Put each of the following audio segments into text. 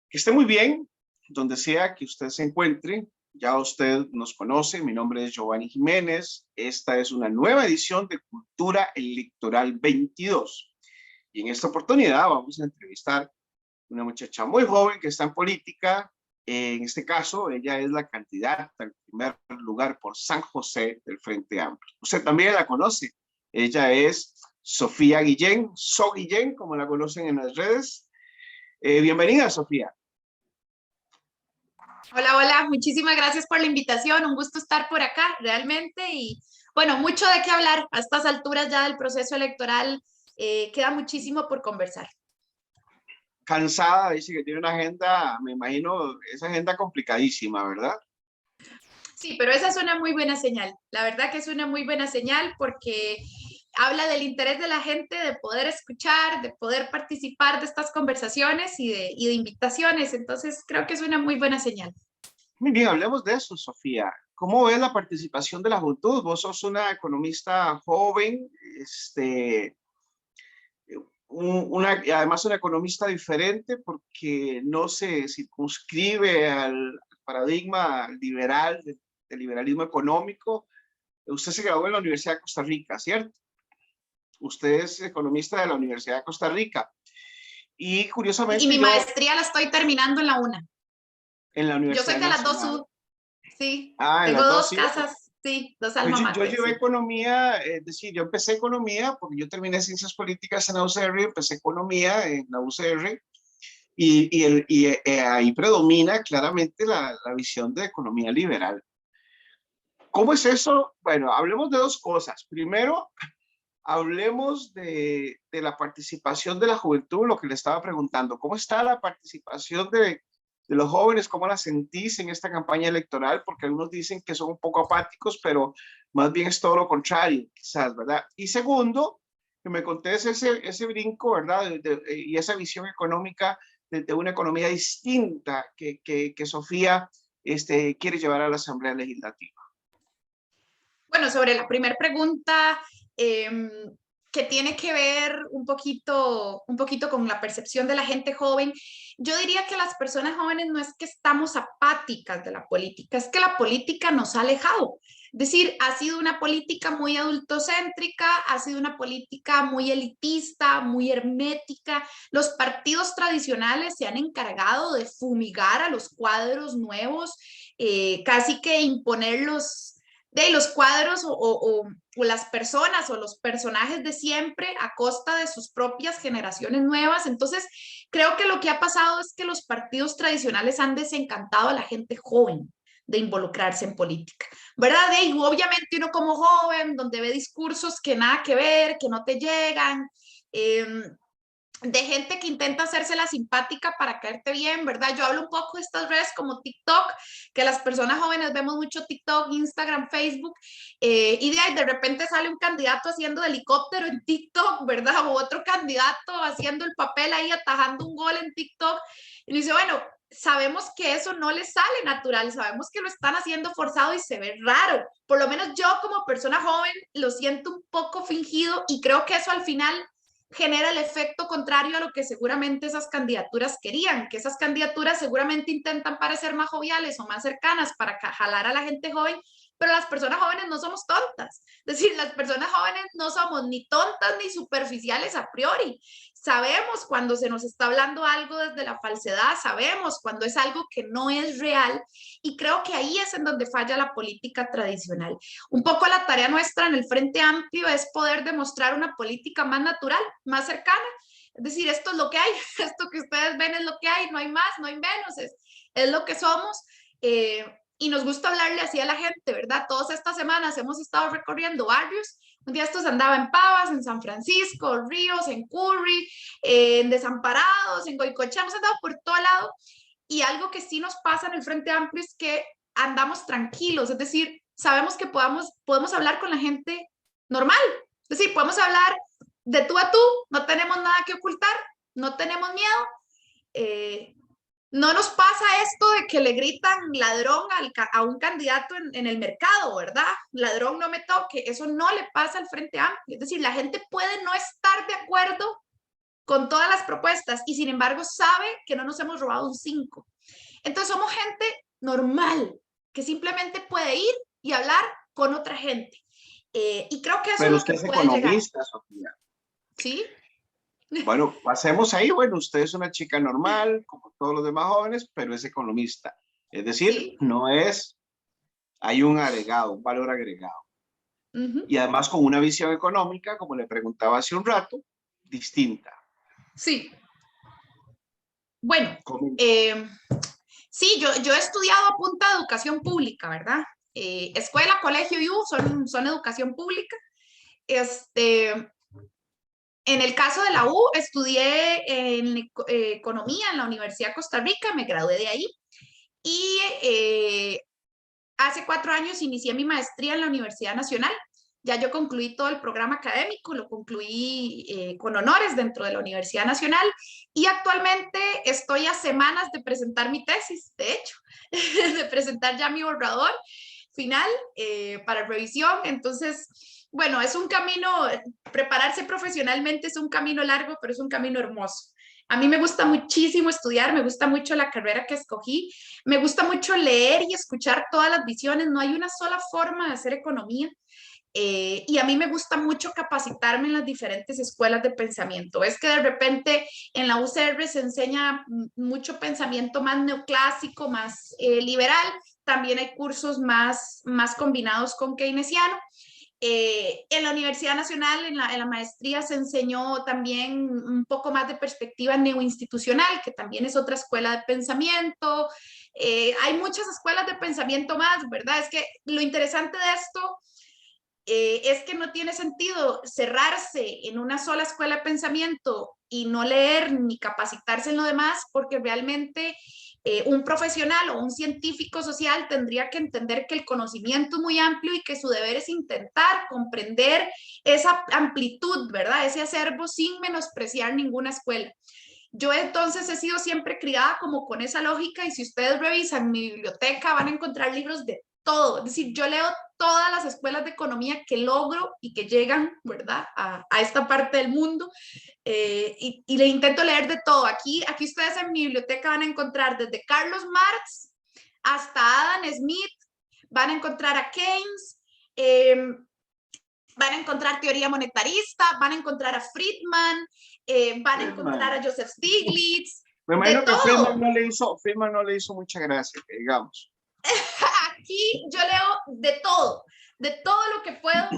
Que esté muy bien, donde sea que usted se encuentre. Ya usted nos conoce, mi nombre es Giovanni Jiménez. Esta es una nueva edición de Cultura Electoral 22. Y en esta oportunidad vamos a entrevistar a una muchacha muy joven que está en política. En este caso, ella es la candidata al primer lugar por San José del Frente Amplio. Usted también la conoce. Ella es Sofía Guillén, So Guillén, como la conocen en las redes. Bienvenida, Sofía. Hola, hola, muchísimas gracias por la invitación, un gusto estar por acá realmente y bueno, mucho de qué hablar a estas alturas ya del proceso electoral, queda muchísimo por conversar. Cansada, dice que tiene una agenda, me imagino, esa agenda complicadísima, ¿verdad? Sí, pero esa es una muy buena señal, la verdad que es una muy buena señal porque habla del interés de la gente de poder escuchar, de poder participar de estas conversaciones y de invitaciones, entonces creo que es una muy buena señal. Muy bien, hablemos de eso, Sofía. ¿Cómo ves la participación de la juventud? Vos sos una economista joven, además una economista diferente porque no se circunscribe al paradigma liberal, del liberalismo económico. Usted se graduó en la Universidad de Costa Rica, ¿cierto? Usted es economista de la Universidad de Costa Rica. Y Y curiosamente mi yo maestría la estoy terminando en la UNA. en la Yo soy Universidad de las dos Nacional. U, sí, En tengo las dos, dos sí. casas, sí, dos Yo, alma yo mater, llevé sí. economía, es decir, yo empecé economía porque yo terminé ciencias políticas en la UCR, empecé economía en la UCR y ahí predomina claramente la visión de economía liberal. ¿Cómo es eso? Bueno, hablemos de dos cosas. Primero, hablemos de la participación de la juventud, lo que le estaba preguntando. ¿Cómo está la participación de los jóvenes? ¿Cómo la sentís en esta campaña electoral? Porque algunos dicen que son un poco apáticos, pero más bien es todo lo contrario, quizás, ¿verdad? Y segundo, que me contés ese brinco, ¿verdad? Y esa visión económica de una economía distinta que Sofía quiere llevar a la Asamblea Legislativa. Bueno, sobre la primera pregunta, eh, que tiene que ver un poquito con la percepción de la gente joven, yo diría que las personas jóvenes no es que estamos apáticas de la política, es que la política nos ha alejado. Es decir, ha sido una política muy adultocéntrica, ha sido una política muy elitista, muy hermética. Los partidos tradicionales se han encargado de fumigar a los cuadros nuevos, casi que imponerlos de los cuadros o las personas o los personajes de siempre a costa de sus propias generaciones nuevas. Entonces, creo que lo que ha pasado es que los partidos tradicionales han desencantado a la gente joven de involucrarse en política, ¿verdad? Y obviamente uno como joven, donde ve discursos que nada que ver, que no te llegan, de gente que intenta hacerse la simpática para caerte bien, ¿verdad? Yo hablo un poco de estas redes como TikTok, que las personas jóvenes vemos mucho TikTok, Instagram, Facebook, y de repente sale un candidato haciendo de helicóptero en TikTok, ¿verdad? O otro candidato haciendo el papel ahí, atajando un gol en TikTok. Y dice, bueno, sabemos que eso no les sale natural, sabemos que lo están haciendo forzado y se ve raro. Por lo menos yo como persona joven lo siento un poco fingido y creo que eso al final genera el efecto contrario a lo que seguramente esas candidaturas querían, que esas candidaturas seguramente intentan parecer más joviales o más cercanas para jalar a la gente joven, pero las personas jóvenes no somos tontas. Es decir, las personas jóvenes no somos ni tontas ni superficiales a priori. Sabemos cuando se nos está hablando algo desde la falsedad, sabemos cuando es algo que no es real y creo que ahí es en donde falla la política tradicional. Un poco la tarea nuestra en el Frente Amplio es poder demostrar una política más natural, más cercana. Es decir, esto es lo que hay, esto que ustedes ven es lo que hay, no hay más, no hay menos, es lo que somos. Y nos gusta hablarle así a la gente, ¿verdad? Todas estas semanas hemos estado recorriendo barrios. Un día estos andaba en Pavas, en San Francisco, Ríos, en Curry, en Desamparados, en Goicoechea, hemos andado por todo lado. Y algo que sí nos pasa en el Frente Amplio es que andamos tranquilos, es decir, sabemos que podemos hablar con la gente normal, es decir, podemos hablar de tú a tú, no tenemos nada que ocultar, no tenemos miedo, eh, no nos pasa esto de que le gritan ladrón a un candidato en el mercado, ¿verdad? Ladrón, no me toque, eso no le pasa al Frente Amplio, es decir, la gente puede no estar de acuerdo con todas las propuestas y sin embargo sabe que no nos hemos robado un 5. Entonces somos gente normal, que simplemente puede ir y hablar con otra gente. Y creo que eso es Pero lo usted que es puede llegar. economista, Sofía. ¿Sí? Bueno, pasemos ahí. Bueno, usted es una chica normal, como todos los demás jóvenes, pero es economista. Es decir, Sí. no es, hay un agregado, un valor agregado. Uh-huh. Y además con una visión económica, como le preguntaba hace un rato, distinta. Sí. Bueno, sí, yo he estudiado a punta de educación pública, ¿verdad? Escuela, colegio y U son educación pública. En el caso de la U, estudié en economía en la Universidad de Costa Rica, me gradué de ahí. Y hace 4 años inicié mi maestría en la Universidad Nacional. Ya yo concluí todo el programa académico, lo concluí con honores dentro de la Universidad Nacional y actualmente estoy a semanas de presentar mi tesis, de hecho, de presentar ya mi borrador final para revisión. Entonces, bueno, es un camino, prepararse profesionalmente es un camino largo, pero es un camino hermoso. A mí me gusta muchísimo estudiar, me gusta mucho la carrera que escogí, me gusta mucho leer y escuchar todas las visiones, no hay una sola forma de hacer economía. Y a mí me gusta mucho capacitarme en las diferentes escuelas de pensamiento. Es que de repente en la UCR se enseña mucho pensamiento más neoclásico, más liberal. También hay cursos más combinados con keynesiano. En la Universidad Nacional, en la maestría, se enseñó también un poco más de perspectiva neoinstitucional, que también es otra escuela de pensamiento. Hay muchas escuelas de pensamiento más, ¿verdad? Es que lo interesante de esto es que no tiene sentido cerrarse en una sola escuela de pensamiento y no leer ni capacitarse en lo demás, porque realmente un profesional o un científico social tendría que entender que el conocimiento es muy amplio y que su deber es intentar comprender esa amplitud, ¿verdad? Ese acervo sin menospreciar ninguna escuela. Yo entonces he sido siempre criada como con esa lógica y si ustedes revisan mi biblioteca van a encontrar libros de todo. Es decir, yo leo todas las escuelas de economía que logro y que llegan, ¿verdad?, a esta parte del mundo y le intento leer de todo. Aquí ustedes en mi biblioteca van a encontrar desde Carlos Marx hasta Adam Smith, van a encontrar a Keynes, van a encontrar teoría monetarista, van a encontrar a Friedman, van a encontrar a Joseph Stiglitz, me de imagino que todo. Friedman no le hizo mucha gracia, que digamos. Aquí yo leo de todo lo que puedo.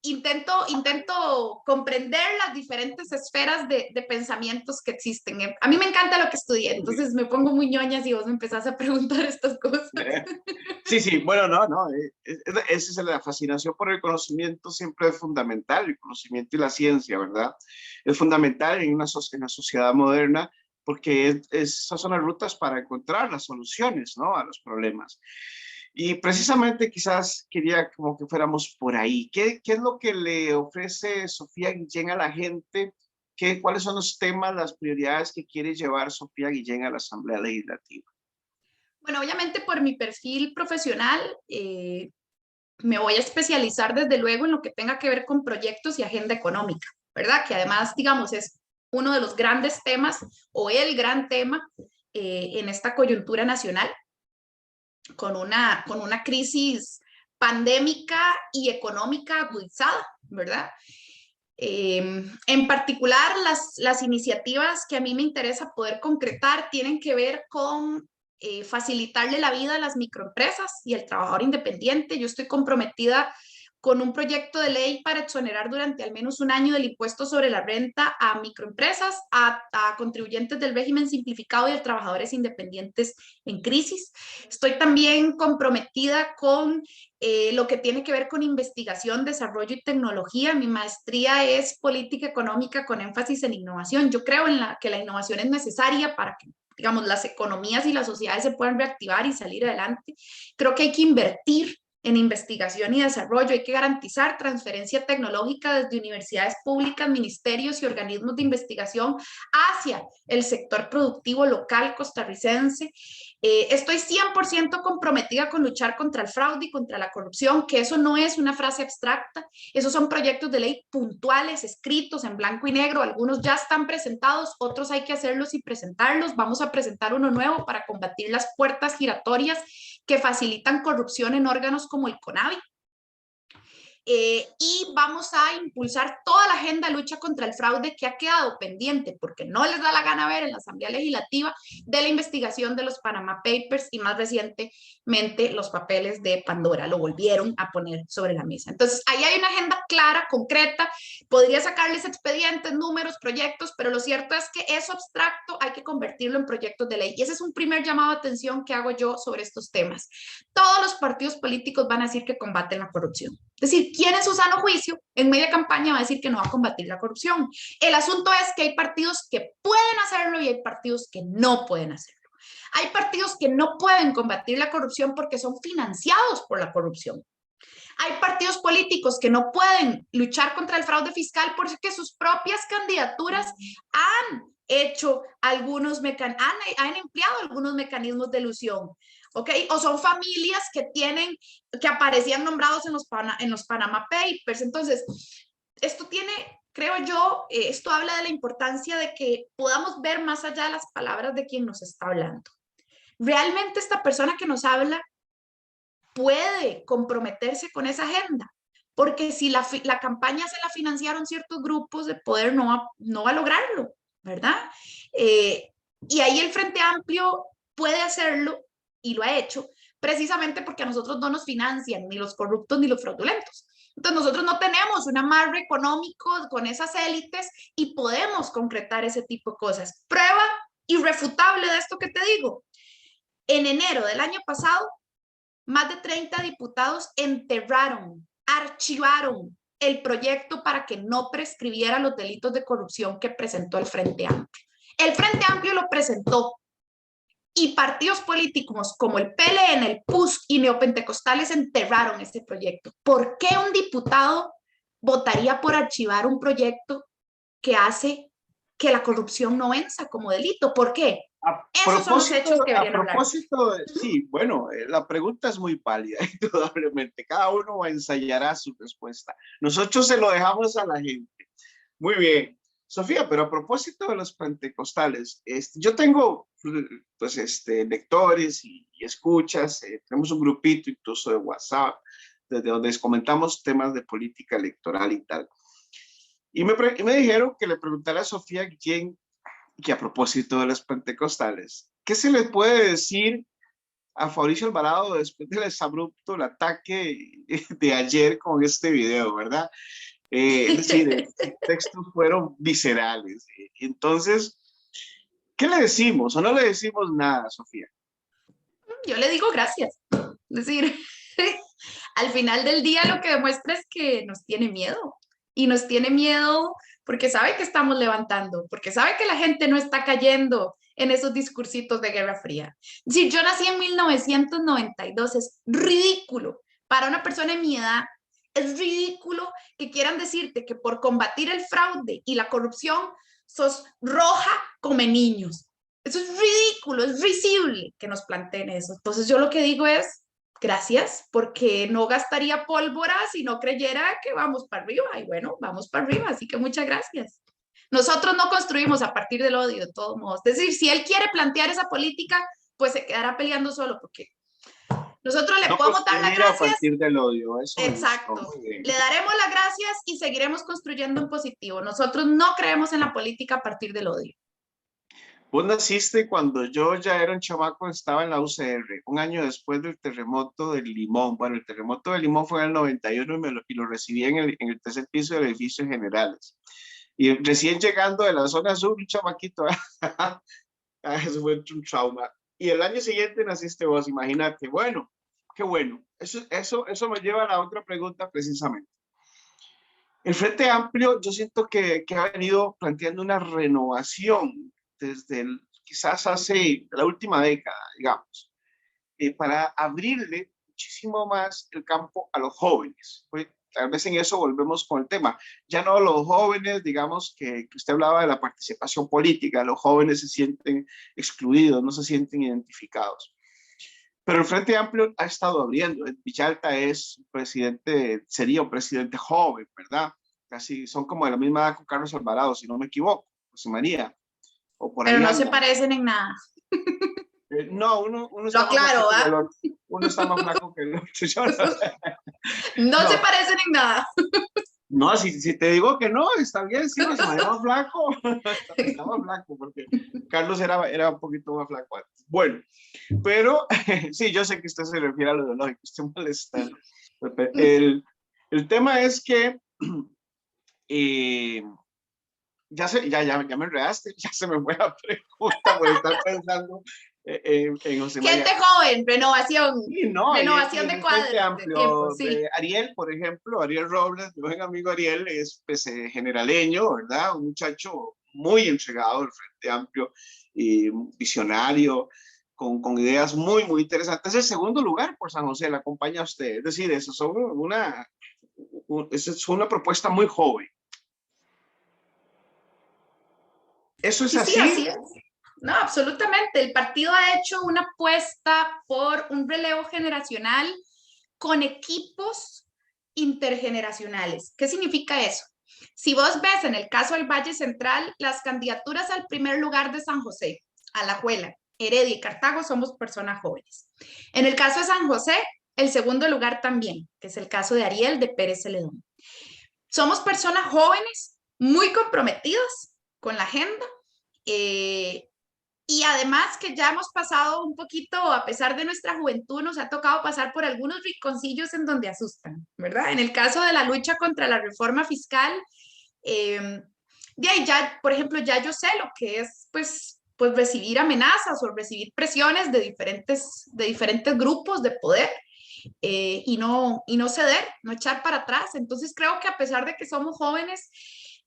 Intento comprender las diferentes esferas de pensamientos que existen. A mí me encanta lo que estudié, entonces me pongo muy ñoña si vos me empezás a preguntar estas cosas. Sí, sí, bueno, no, esa es la fascinación por el conocimiento, siempre es fundamental, el conocimiento y la ciencia, ¿verdad? Es fundamental en una sociedad moderna porque esas son las rutas para encontrar las soluciones, ¿no?, a los problemas. Y precisamente quizás quería como que fuéramos por ahí. ¿Qué es lo que le ofrece Sofía Guillén a la gente? ¿Cuáles son los temas, las prioridades que quiere llevar Sofía Guillén a la Asamblea Legislativa? Bueno, obviamente por mi perfil profesional, me voy a especializar desde luego en lo que tenga que ver con proyectos y agenda económica, ¿verdad? Que además, digamos, es uno de los grandes temas o el gran tema en esta coyuntura nacional, con una crisis pandémica y económica agudizada, ¿verdad? En particular, las iniciativas que a mí me interesa poder concretar tienen que ver con facilitarle la vida a las microempresas y al trabajador independiente. Yo estoy comprometida con un proyecto de ley para exonerar durante al menos un año del impuesto sobre la renta a microempresas, a contribuyentes del régimen simplificado y a trabajadores independientes en crisis. Estoy también comprometida con lo que tiene que ver con investigación, desarrollo y tecnología. Mi maestría es política económica con énfasis en innovación. Yo creo que la innovación es necesaria para que, digamos, las economías y las sociedades se puedan reactivar y salir adelante. Creo que hay que invertir en investigación y desarrollo. Hay que garantizar transferencia tecnológica desde universidades públicas, ministerios y organismos de investigación hacia el sector productivo local costarricense. Estoy 100% comprometida con luchar contra el fraude y contra la corrupción, que eso no es una frase abstracta, esos son proyectos de ley puntuales, escritos en blanco y negro, algunos ya están presentados, otros hay que hacerlos y presentarlos. Vamos a presentar uno nuevo para combatir las puertas giratorias que facilitan corrupción en órganos como el CONAVI. Y vamos a impulsar toda la agenda de lucha contra el fraude que ha quedado pendiente porque no les da la gana ver en la Asamblea Legislativa, de la investigación de los Panama Papers y más recientemente los papeles de Pandora. Lo volvieron a poner sobre la mesa. Entonces, ahí hay una agenda clara, concreta. Podría sacarles expedientes, números, proyectos, pero lo cierto es que eso abstracto hay que convertirlo en proyectos de ley. Y ese es un primer llamado de atención que hago yo sobre estos temas. Todos los partidos políticos van a decir que combaten la corrupción. Es decir, ¿quién en su sano juicio en media campaña va a decir que no va a combatir la corrupción? El asunto es que hay partidos que pueden hacerlo y hay partidos que no pueden hacerlo. Hay partidos que no pueden combatir la corrupción porque son financiados por la corrupción. Hay partidos políticos que no pueden luchar contra el fraude fiscal porque sus propias candidaturas han hecho algunos han empleado algunos mecanismos de elusión. ¿Ok? O son familias que aparecían nombrados en los Panama Papers. Entonces, esto tiene, creo yo, esto habla de la importancia de que podamos ver más allá de las palabras de quien nos está hablando. Realmente esta persona que nos habla puede comprometerse con esa agenda, porque si la campaña se la financiaron ciertos grupos de poder, no va a lograrlo, ¿verdad? Y ahí el Frente Amplio puede hacerlo y lo ha hecho, precisamente porque a nosotros no nos financian ni los corruptos ni los fraudulentos. Entonces nosotros no tenemos un amarre económico con esas élites y podemos concretar ese tipo de cosas. Prueba irrefutable de esto que te digo. En enero del año pasado, más de 30 diputados enterraron, archivaron el proyecto para que no prescribiera los delitos de corrupción que presentó el Frente Amplio. El Frente Amplio lo presentó y partidos políticos como el PLN, el PUS y neopentecostales enterraron este proyecto. ¿Por qué un diputado votaría por archivar un proyecto que hace que la corrupción no venza como delito? ¿Por qué? Esos son los hechos que deberían hablar. Sí, bueno, la pregunta es muy válida, indudablemente. Cada uno ensayará su respuesta. Nosotros se lo dejamos a la gente. Muy bien. Sofía, pero a propósito de los pentecostales, yo tengo pues, lectores y escuchas, tenemos un grupito incluso de WhatsApp, desde donde comentamos temas de política electoral y tal. Y me dijeron que le preguntara a Sofía que a propósito de los pentecostales, ¿qué se le puede decir a Fabricio Alvarado después del exabrupto, el ataque de ayer con este video, verdad? Es decir, los textos fueron viscerales. Entonces, ¿qué le decimos o no le decimos nada, Sofía? Yo le digo gracias. Es decir, al final del día lo que demuestra es que nos tiene miedo. Y nos tiene miedo porque sabe que estamos levantando, porque sabe que la gente no está cayendo en esos discursitos de Guerra Fría. Si yo nací en 1992, es ridículo para una persona de mi edad. Es ridículo que quieran decirte que por combatir el fraude y la corrupción sos roja come niños. Eso es ridículo, es risible que nos planteen eso. Entonces yo lo que digo es gracias, porque no gastaría pólvora si no creyera que vamos para arriba. Y bueno, vamos para arriba, así que muchas gracias. Nosotros no construimos a partir del odio, de todos modos. Es decir, si él quiere plantear esa política, pues se quedará peleando solo, porque nosotros le podemos dar las gracias. A partir del odio, eso. Exacto. Le daremos las gracias y seguiremos construyendo en positivo. Nosotros no creemos en la política a partir del odio. Vos naciste cuando yo ya era un chamaco, estaba en la UCR, un año después del terremoto del Limón. Bueno, el terremoto del Limón fue en el 91 y lo recibí en el tercer piso del edificio Generales. Y recién llegando de la zona sur, un chamaquito, eso fue un trauma. Y el año siguiente naciste vos, imagínate. Bueno, qué bueno. Eso me lleva a la otra pregunta precisamente. El Frente Amplio, yo siento que ha venido planteando una renovación desde quizás hace la última década, digamos, para abrirle muchísimo más el campo a los jóvenes. Pues, tal vez en eso volvemos con el tema. Ya no los jóvenes, digamos, que usted hablaba de la participación política, los jóvenes se sienten excluidos, no se sienten identificados. Pero el Frente Amplio ha estado abriendo. Villalta es presidente, sería un presidente joven, ¿verdad? Casi son como de la misma edad con Carlos Alvarado, si no me equivoco, José María, o por Pero ahí no se andan. parecen en nada. No, uno Lo está más aclaro, flaquito que el ¿ah? otro. Uno está más flaco que el otro. Yo no sé. No se No, parecen en nada. no, si te digo que no, está bien, sí, José María más flaco. Está más flaco, porque Carlos era un poquito más flaco antes. Bueno, pero sí, yo sé que usted se refiere a lo ideológico, estoy molestando. El tema es que eh, ya me enredaste, ya se me fue la pregunta por estar pensando en José Gente María. joven, renovación. Y no, y Renovación en de el Frente cuadros, de tiempo, Amplio, sí. Ariel, por ejemplo, Ariel Robles, mi buen amigo Ariel, es pues, generaleño, ¿verdad? Un muchacho muy entregado al Frente Amplio y visionario, con ideas muy, muy interesantes. El segundo lugar por San José, la acompaña a usted. Es decir, eso es una propuesta muy joven. ¿Eso es Sí, sí, así? así es. No, absolutamente. El partido ha hecho una apuesta por un relevo generacional con equipos intergeneracionales. ¿Qué significa eso? Si vos ves en el caso del Valle Central, las candidaturas al primer lugar de San José, Alajuela, Heredia y Cartago somos personas jóvenes. En el caso de San José, el segundo lugar también, que es el caso de Ariel de Pérez Celedón. Somos personas jóvenes muy comprometidas con la agenda y además que ya hemos pasado un poquito, a pesar de nuestra juventud, nos ha tocado pasar por algunos rinconcillos en donde asustan, ¿verdad? En el caso de la lucha contra la reforma fiscal, de ahí ya, por ejemplo, ya yo sé lo que es, pues recibir amenazas o recibir presiones de diferentes grupos de poder y no ceder, no echar para atrás. Entonces creo que a pesar de que somos jóvenes,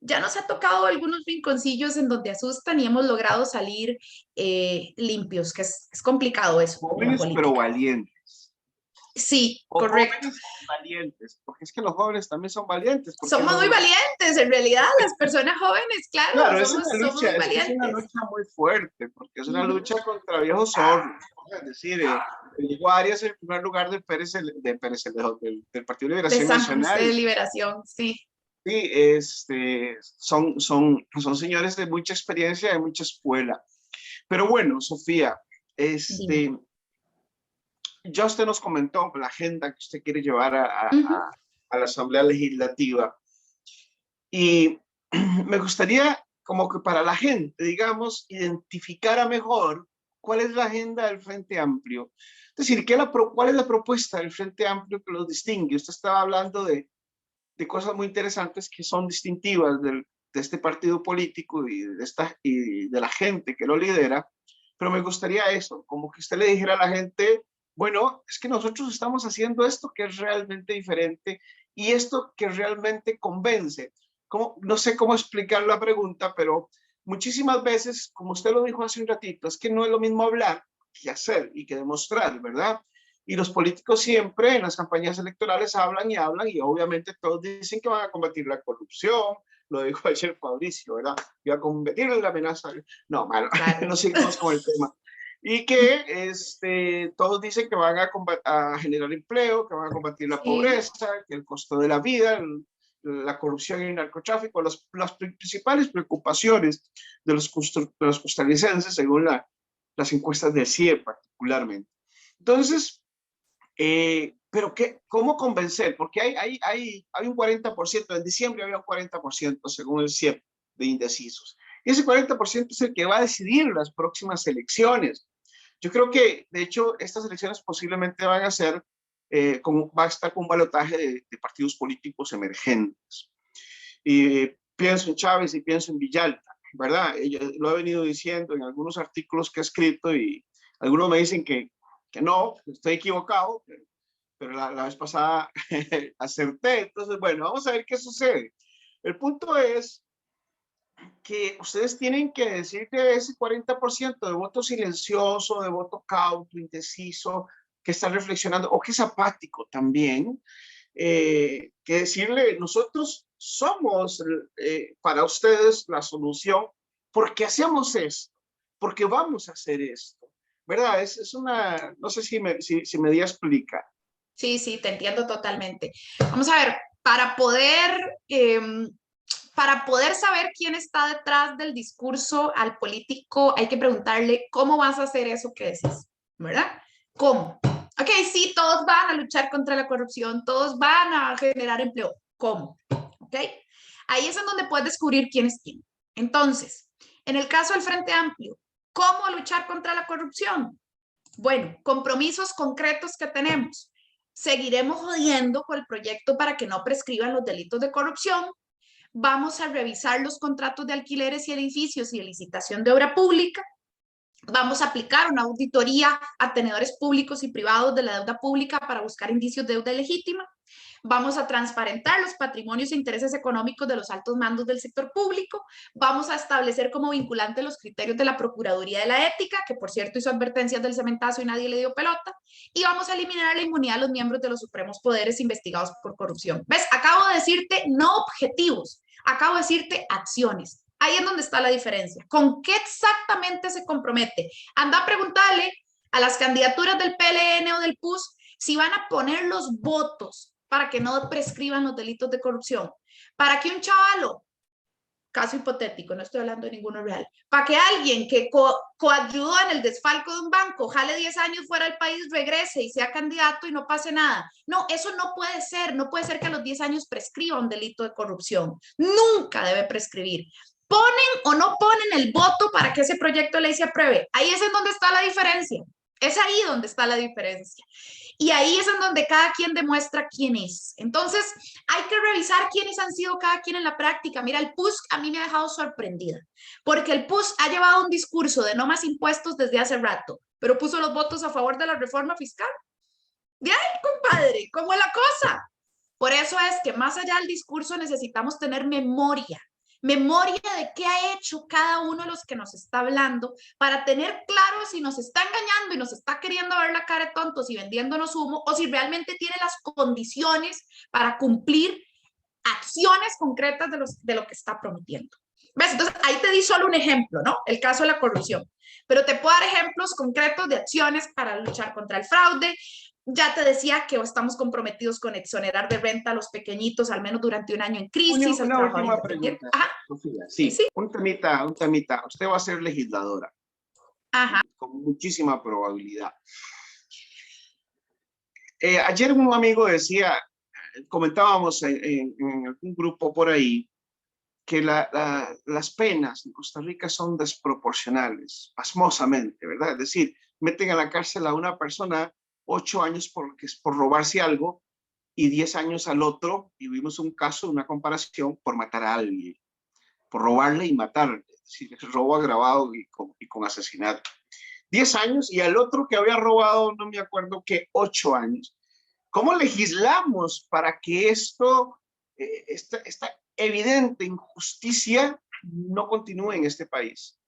ya nos ha tocado algunos rinconcillos en donde asustan y hemos logrado salir limpios, que es complicado eso en la Jóvenes pero política. valientes. Sí, O correcto. jóvenes valientes, porque es que los jóvenes también son valientes, porque Somos muy valientes, en realidad, las personas jóvenes, claro, claro, es una somos lucha, muy es que es una valientes. lucha muy fuerte, porque es Uh una -huh. lucha contra viejos zorros. Es decir, llegó Arias en primer lugar del Partido de De Liberación San José de Nacional. Liberación, sí. Sí, son señores de mucha experiencia, de mucha escuela. Pero bueno, Sofía, Dime. ya usted nos comentó la agenda que usted quiere llevar Uh -huh. a la Asamblea Legislativa. Y me gustaría como que para la gente, digamos, identificara mejor cuál es la agenda del Frente Amplio. Es decir, ¿cuál es la propuesta del Frente Amplio que los distingue? Usted estaba hablando de cosas muy interesantes que son distintivas de este partido político y de la gente que lo lidera, pero me gustaría eso, como que usted le dijera a la gente, bueno, es que nosotros estamos haciendo esto que es realmente diferente y esto que realmente convence. No sé cómo explicar la pregunta, pero muchísimas veces, como usted lo dijo hace un ratito, es que no es lo mismo hablar que hacer y que demostrar, ¿verdad? Y los políticos siempre en las campañas electorales hablan y obviamente todos dicen que van a combatir la corrupción, lo dijo ayer Fabricio, ¿verdad? Iba a combatir la amenaza. No, malo, Claro. no sigamos con el tema. Y que todos dicen que van a generar empleo, que van a combatir la Sí. pobreza, que el costo de la vida, la corrupción y el narcotráfico, las principales preocupaciones de los costarricenses según las encuestas del CIE particularmente. Entonces, pero ¿cómo convencer? Porque hay un 40%, en diciembre había un 40% según el CIEP de indecisos. Y ese 40% es el que va a decidir las próximas elecciones. Yo creo que, de hecho, estas elecciones posiblemente van a ser, va a estar con un balotaje de partidos políticos emergentes. Y pienso en Chávez y pienso en Villalta, ¿verdad? Yo lo he venido diciendo en algunos artículos que he escrito y algunos me dicen que no, estoy equivocado, pero la vez pasada acerté. Entonces, bueno, vamos a ver qué sucede. El punto es que ustedes tienen que decir que ese 40% de voto silencioso, de voto cauto, indeciso, que está reflexionando o que es apático también, que decirle, nosotros somos para ustedes la solución porque hacemos esto, porque vamos a hacer esto, ¿verdad? Es una, no sé si me di a explicar. Sí, sí, te entiendo totalmente. Vamos a ver, para poder saber quién está detrás del discurso al político, hay que preguntarle cómo vas a hacer eso que decís, ¿verdad? ¿Cómo? Ok, sí, todos van a luchar contra la corrupción, todos van a generar empleo. ¿Cómo? Ok. Ahí es en donde puedes descubrir quién es quién. Entonces, en el caso del Frente Amplio, ¿cómo luchar contra la corrupción? Bueno, compromisos concretos que tenemos. Seguiremos jodiendo con el proyecto para que no prescriban los delitos de corrupción. Vamos a revisar los contratos de alquileres y edificios y de licitación de obra pública. Vamos a aplicar una auditoría a tenedores públicos y privados de la deuda pública para buscar indicios de deuda legítima. Vamos a transparentar los patrimonios e intereses económicos de los altos mandos del sector público. Vamos a establecer como vinculante los criterios de la Procuraduría de la Ética, que por cierto hizo advertencias del cementazo y nadie le dio pelota. Y vamos a eliminar la inmunidad de los miembros de los supremos poderes investigados por corrupción. ¿Ves? Acabo de decirte no objetivos, acabo de decirte acciones. Ahí es donde está la diferencia. ¿Con qué exactamente se compromete? Anda a preguntarle a las candidaturas del PLN o del PUS si van a poner los votos para que no prescriban los delitos de corrupción, para que un chavalo, caso hipotético, no estoy hablando de ninguno real, para que alguien que coayudó en el desfalco de un banco, jale 10 años fuera del país, regrese y sea candidato y no pase nada. No, eso no puede ser. No puede ser que a los 10 años prescriba un delito de corrupción. Nunca debe prescribir. ¿Ponen o no ponen el voto para que ese proyecto de ley se apruebe? Ahí es en donde está la diferencia. Es ahí donde está la diferencia. Y ahí es en donde cada quien demuestra quién es. Entonces, hay que revisar quiénes han sido cada quien en la práctica. Mira, el PUS a mí me ha dejado sorprendida, porque el PUS ha llevado un discurso de no más impuestos desde hace rato, pero puso los votos a favor de la reforma fiscal. De ahí, compadre, ¿cómo es la cosa? Por eso es que más allá del discurso necesitamos tener memoria de qué ha hecho cada uno de los que nos está hablando para tener claro si nos está engañando y nos está queriendo ver la cara de tontos y vendiéndonos humo o si realmente tiene las condiciones para cumplir acciones concretas de lo que está prometiendo. ¿Ves? Entonces, ahí te di solo un ejemplo, ¿no? El caso de la corrupción. Pero te puedo dar ejemplos concretos de acciones para luchar contra el fraude. Ya te decía que estamos comprometidos con exonerar de renta a los pequeñitos, al menos durante un año en crisis. Una última pregunta, Sofía. Sí, sí. un temita. Usted va a ser legisladora. Ajá. Con muchísima probabilidad. Ayer un amigo decía, comentábamos en algún grupo por ahí, que las penas en Costa Rica son desproporcionales, pasmosamente, ¿verdad? Es decir, meten a la cárcel a una persona 8 años por robarse algo y 10 años al otro, y vimos un caso, una comparación, por matar a alguien, por robarle y matar, es decir, robo agravado y con asesinato. 10 años y al otro que había robado, no me acuerdo qué, 8 años. ¿Cómo legislamos para que esta evidente injusticia no continúe en este país?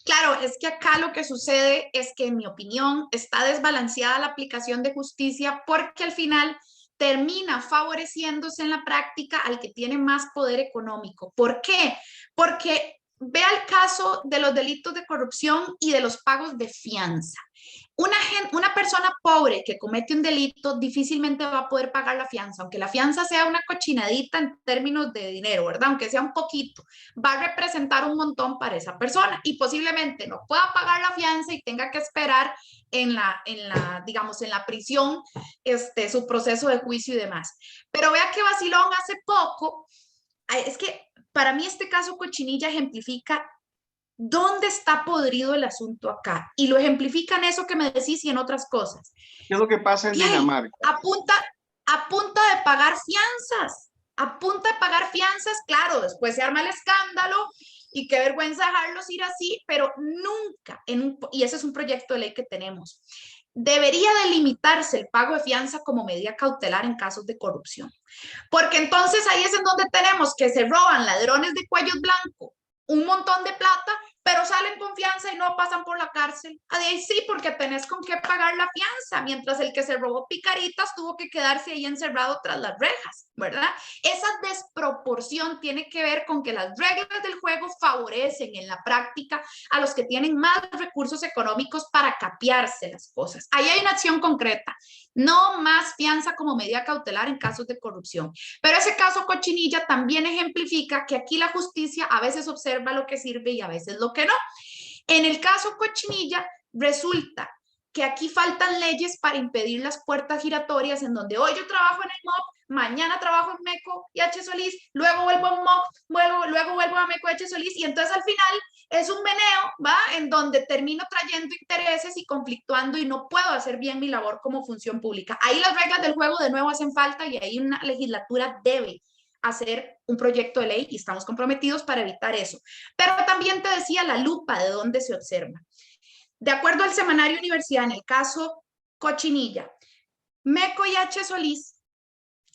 Claro, es que acá lo que sucede es que, en mi opinión, está desbalanceada la aplicación de justicia porque al final termina favoreciéndose en la práctica al que tiene más poder económico. ¿Por qué? Porque vea el caso de los delitos de corrupción y de los pagos de fianza. Una persona pobre que comete un delito difícilmente va a poder pagar la fianza, aunque la fianza sea una cochinadita en términos de dinero, ¿verdad? Aunque sea un poquito, va a representar un montón para esa persona y posiblemente no pueda pagar la fianza y tenga que esperar digamos, en la prisión, su proceso de juicio y demás. Pero vea que vacilón hace poco, es que para mí este caso Cochinilla ejemplifica ¿dónde está podrido el asunto acá? Y lo ejemplifican eso que me decís y en otras cosas. ¿Qué es lo que pasa en Dinamarca? A punta de pagar fianzas. A punta de pagar fianzas, claro, después se arma el escándalo y qué vergüenza dejarlos ir así, pero nunca, y ese es un proyecto de ley que tenemos, debería delimitarse el pago de fianza como medida cautelar en casos de corrupción. Porque entonces ahí es en donde tenemos que se roban ladrones de cuellos blancos un montón de plata, pero pero salen con fianza y no pasan por la cárcel. Ahí sí, porque tenés con qué pagar la fianza, mientras el que se robó picaritas tuvo que quedarse ahí encerrado tras las rejas, ¿verdad? Esa desproporción tiene que ver con que las reglas del juego favorecen en la práctica a los que tienen más recursos económicos para capearse las cosas. Ahí hay una acción concreta. No más fianza como medida cautelar en casos de corrupción. Pero ese caso Cochinilla también ejemplifica que aquí la justicia a veces observa lo que sirve y a veces lo que no. En el caso Cochinilla, resulta que aquí faltan leyes para impedir las puertas giratorias en donde hoy yo trabajo en el MOP, mañana trabajo en MECO y H. Solís, luego vuelvo a MOP, luego vuelvo a MECO y H. Solís, y entonces al final es un meneo, ¿va? En donde termino trayendo intereses y conflictuando y no puedo hacer bien mi labor como función pública. Ahí las reglas del juego de nuevo hacen falta y ahí una legislatura debe hacer un proyecto de ley y estamos comprometidos para evitar eso. Pero también te decía la lupa de dónde se observa. De acuerdo al semanario Universidad, en el caso Cochinilla, MECO y H. Solís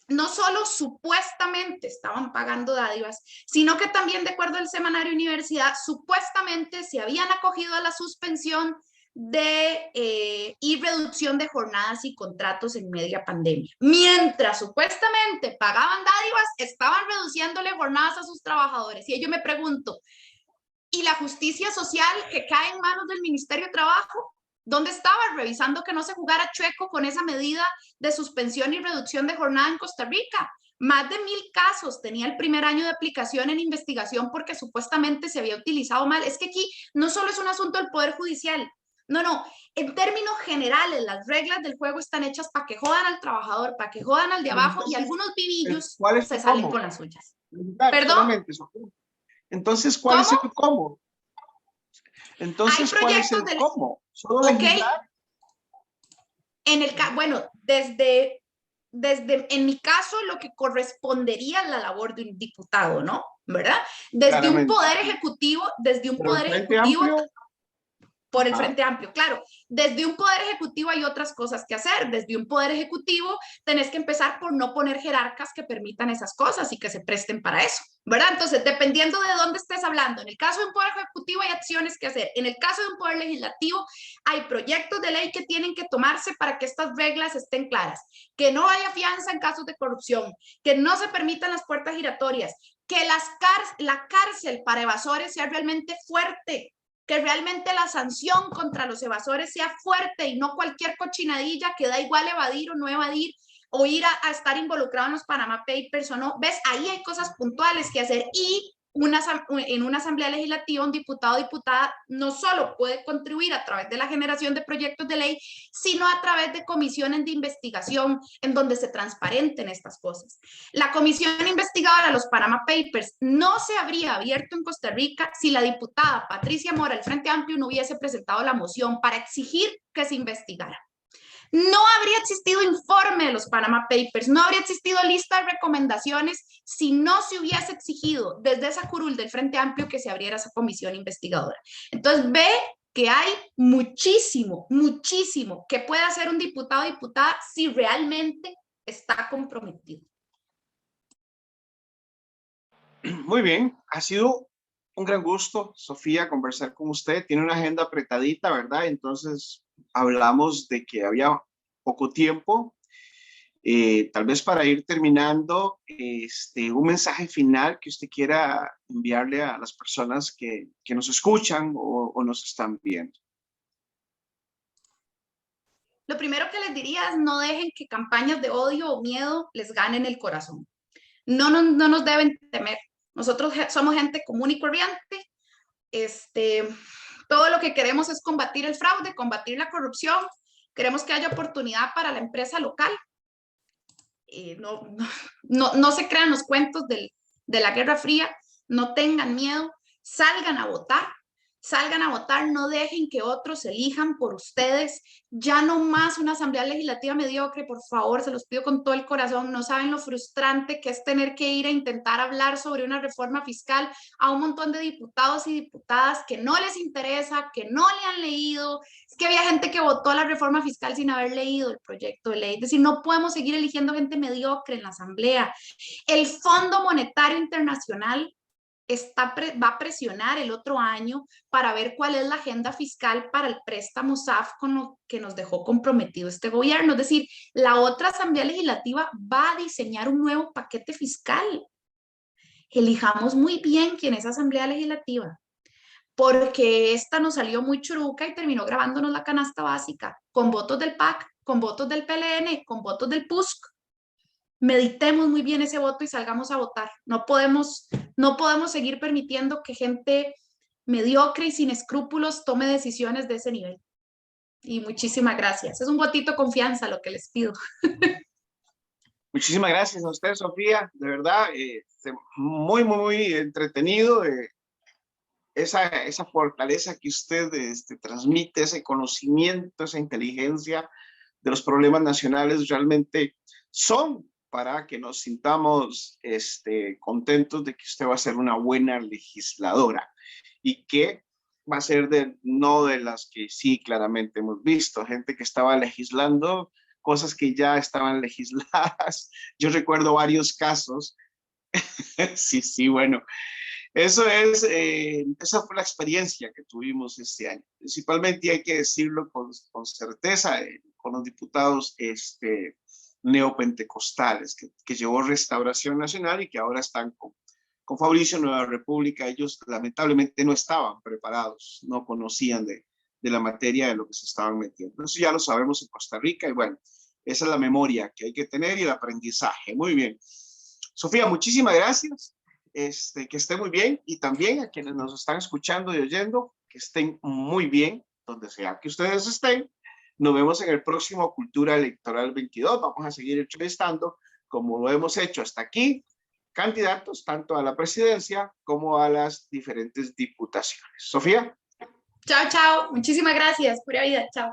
no solo supuestamente estaban pagando dádivas, sino que también, de acuerdo al semanario Universidad, supuestamente se habían acogido a la suspensión y reducción de jornadas y contratos en media pandemia. Mientras supuestamente pagaban dádivas, estaban reduciéndole jornadas a sus trabajadores. Y yo me pregunto, ¿y la justicia social que cae en manos del Ministerio de Trabajo? ¿Dónde estaba revisando que no se jugara chueco con esa medida de suspensión y reducción de jornada en Costa Rica? Más de 1000 casos tenía el primer año de aplicación en investigación porque supuestamente se había utilizado mal. Es que aquí no solo es un asunto del Poder Judicial, no, en términos generales las reglas del juego están hechas para que jodan al trabajador, para que jodan al de abajo. Entonces, y algunos vivillos se salen con las suyas. ¿Perdón? Entonces, ¿cuál es el cómo? Entonces, ¿cuál es el cómo? ¿Solo legislar? Bueno, en mi caso, lo que correspondería a la labor de un diputado, ¿no? ¿Verdad? Desde un poder ejecutivo, por el Frente Amplio, claro. Desde un poder ejecutivo hay otras cosas que hacer. Desde un poder ejecutivo tenés que empezar por no poner jerarcas que permitan esas cosas y que se presten para eso, ¿verdad? Entonces, dependiendo de dónde estés hablando, en el caso de un poder ejecutivo hay acciones que hacer. En el caso de un poder legislativo hay proyectos de ley que tienen que tomarse para que estas reglas estén claras. Que no haya fianza en casos de corrupción, que no se permitan las puertas giratorias, que la cárcel para evasores sea realmente fuerte, que realmente la sanción contra los evasores sea fuerte y no cualquier cochinadilla que da igual evadir o no evadir o ir a estar involucrado en los Panama Papers o no. ¿Ves? Ahí hay cosas puntuales que hacer y en una asamblea legislativa un diputado o diputada no solo puede contribuir a través de la generación de proyectos de ley, sino a través de comisiones de investigación en donde se transparenten estas cosas. La comisión investigadora de los Panama Papers no se habría abierto en Costa Rica si la diputada Patricia Mora del Frente Amplio no hubiese presentado la moción para exigir que se investigara. No habría existido informe de los Panama Papers, no habría existido lista de recomendaciones si no se hubiese exigido desde esa curul del Frente Amplio que se abriera esa comisión investigadora. Entonces ve que hay muchísimo que puede hacer un diputado o diputada si realmente está comprometido. Muy bien, ha sido un gran gusto, Sofía, conversar con usted. Tiene una agenda apretadita, ¿verdad? Entonces hablamos de que había poco tiempo. Tal vez para ir terminando, un mensaje final que usted quiera enviarle a las personas que nos escuchan o nos están viendo. Lo primero que les diría es no dejen que campañas de odio o miedo les ganen el corazón. No nos deben temer. Nosotros somos gente común y corriente. Todo lo que queremos es combatir el fraude, combatir la corrupción. Queremos que haya oportunidad para la empresa local. No se crean los cuentos de la Guerra Fría. No tengan miedo. Salgan a votar, no dejen que otros elijan por ustedes. Ya no más una asamblea legislativa mediocre, por favor, se los pido con todo el corazón. No saben lo frustrante que es tener que ir a intentar hablar sobre una reforma fiscal a un montón de diputados y diputadas que no les interesa, que no le han leído. Es que había gente que votó la reforma fiscal sin haber leído el proyecto de ley. Es decir, no podemos seguir eligiendo gente mediocre en la asamblea. El Fondo Monetario Internacional va a presionar el otro año para ver cuál es la agenda fiscal para el préstamo SAF con lo que nos dejó comprometido este gobierno. Es decir, la otra Asamblea Legislativa va a diseñar un nuevo paquete fiscal. Elijamos muy bien quién es Asamblea Legislativa, porque esta nos salió muy churuca y terminó grabándonos la canasta básica, con votos del PAC, con votos del PLN, con votos del PUSC. Meditemos muy bien ese voto y salgamos a votar. No podemos seguir permitiendo que gente mediocre y sin escrúpulos tome decisiones de ese nivel. Y muchísimas gracias. Es un votito de confianza lo que les pido. Muchísimas gracias a usted, Sofía. De verdad, muy, muy entretenido. Esa fortaleza que usted transmite, ese conocimiento, esa inteligencia de los problemas nacionales realmente son para que nos sintamos contentos de que usted va a ser una buena legisladora y que va a ser no de las que sí claramente hemos visto, gente que estaba legislando cosas que ya estaban legisladas. Yo recuerdo varios casos. Sí, bueno, esa fue la experiencia que tuvimos este año. Principalmente hay que decirlo con certeza, con los diputados neopentecostales que llevó Restauración Nacional y que ahora están con Fabricio Nueva República. Ellos lamentablemente no estaban preparados, no conocían de la materia de lo que se estaban metiendo. Eso ya lo sabemos en Costa Rica y bueno, esa es la memoria que hay que tener y el aprendizaje. Muy bien. Sofía, muchísimas gracias. Que esté muy bien y también a quienes nos están escuchando y oyendo, que estén muy bien, donde sea que ustedes estén. Nos vemos en el próximo Cultura Electoral 22. Vamos a seguir entrevistando, como lo hemos hecho hasta aquí, candidatos tanto a la presidencia como a las diferentes diputaciones. Sofía. Chao, chao. Muchísimas gracias. Pura vida. Chao.